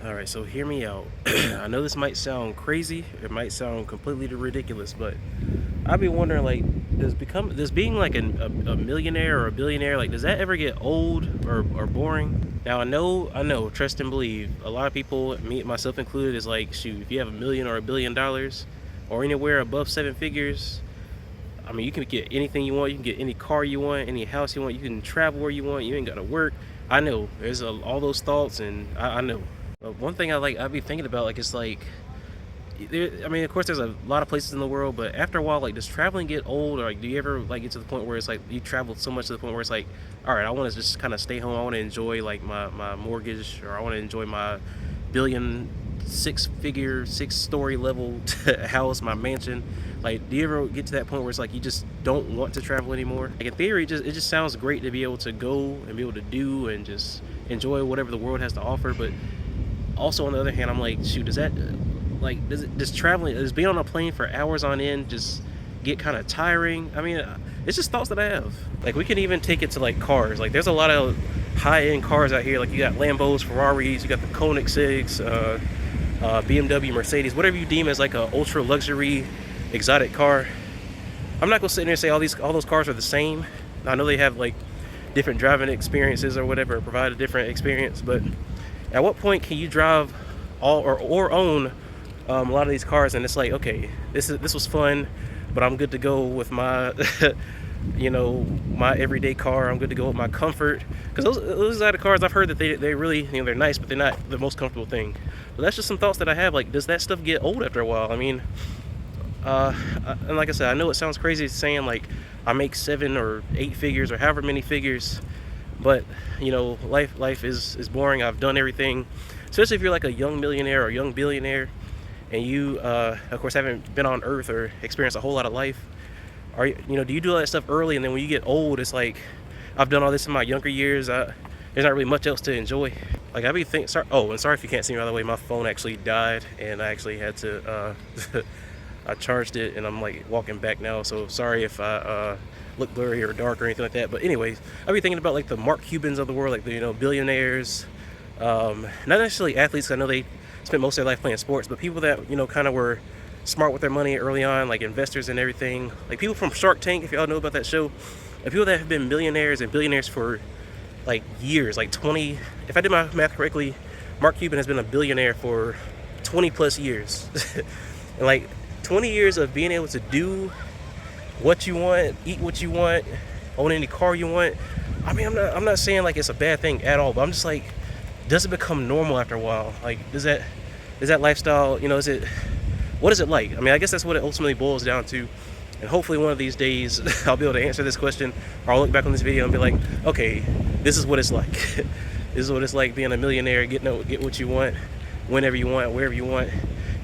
All right, so hear me out. I know this might sound crazy, it might sound completely ridiculous, but I'd be wondering, like, does being like a millionaire or a billionaire, like, does that ever get old or boring? Now I know, trust and believe. A lot of people, me myself included, is like, shoot, if you have a million or $1 billion or anywhere above seven figures, I mean, you can get anything you want. You can get any car you want, any house you want. You can travel where you want. You ain't gotta work. I know there's all those thoughts, and I know. But one thing I'd be thinking about, like, it's like, I mean, of course, there's a lot of places in the world, but after a while, like, does traveling get old, or like, do you ever like get to the point where it's like you travel so much to the point where it's like, all right, I want to just kind of stay home. I want to enjoy like my mortgage, or I want to enjoy my billion six-figure, six-story level house, my mansion. Like, do you ever get to that point where it's like you just don't want to travel anymore? Like, in theory, it just sounds great to be able to go and be able to do and just enjoy whatever the world has to offer. But also, on the other hand, I'm like, shoot, does being on a plane for hours on end just get kind of tiring? I mean, it's just thoughts that I have. Like, we can even take it to like cars. Like, there's a lot of high-end cars out here. Like, you got Lambos, Ferraris, you got the Koenigseggs, BMW, Mercedes, whatever you deem as like a ultra luxury exotic car. I'm not gonna sit there and say all those cars are the same. I know they have like different driving experiences or whatever, provide a different experience, but at what point can you drive all or own a lot of these cars and it's like, okay, this was fun, but I'm good to go with my my everyday car. I'm good to go with my comfort, because those are the cars I've heard that they really, they're nice, but they're not the most comfortable thing. But that's just some thoughts that I have. Like, does that stuff get old after a while? I mean, and like I said, I know it sounds crazy saying like I make 7 or 8 figures or however many figures, but life is boring. I've done everything, especially if you're like a young millionaire or young billionaire, and you of course haven't been on earth or experienced a whole lot of life. Do you do all that stuff early, and then when you get old, it's like, I've done all this in my younger years, there's not really much else to enjoy. Like, I be thinking, and sorry if you can't see me, by the way, my phone actually died and I actually had to I charged it, and I'm like walking back now, so sorry if I look blurry or dark or anything like that. But anyways, I'll be thinking about like the Mark Cubans of the world, like the billionaires, not necessarily athletes, 'cause I know they spent most of their life playing sports, but people that kind of were smart with their money early on, like investors and everything, like people from Shark Tank, if y'all know about that show, and people that have been millionaires and billionaires for like years, like 20, if I did my math correctly, Mark Cuban has been a billionaire for 20 plus years. And like 20 years of being able to do what you want, eat what you want, own any car you want. I mean, I'm not saying like it's a bad thing at all, but I'm just like, does it become normal after a while? Like, is that lifestyle, what is it like? I mean, I guess that's what it ultimately boils down to. And hopefully one of these days I'll be able to answer this question, or I'll look back on this video and be like, okay, this is what it's like. This is what it's like being a millionaire, get what you want, whenever you want, wherever you want.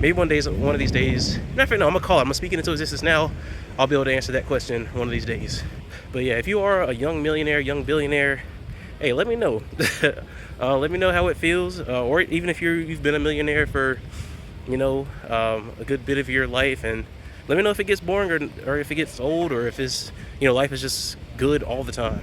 Maybe one of these days, I'm gonna call it, I'm speaking into existence now, I'll be able to answer that question one of these days. But yeah, if you are a young millionaire, young billionaire, hey, let me know. Let me know how it feels, or even if you've been a millionaire for a good bit of your life, and let me know if it gets boring, or if it gets old, or if it's life is just good all the time.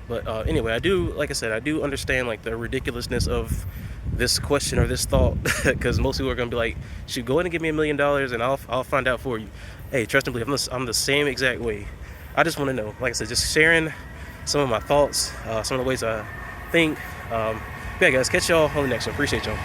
But anyway, like I said, I do understand like the ridiculousness of this question or this thought, because most people are gonna be like, shoot, go ahead and give me $1 million and I'll find out for you. Hey, trust and believe, I'm the same exact way. I just want to know, like I said, just sharing some of my thoughts, some of the ways I think. Yeah, guys, catch y'all on the next one. Appreciate y'all.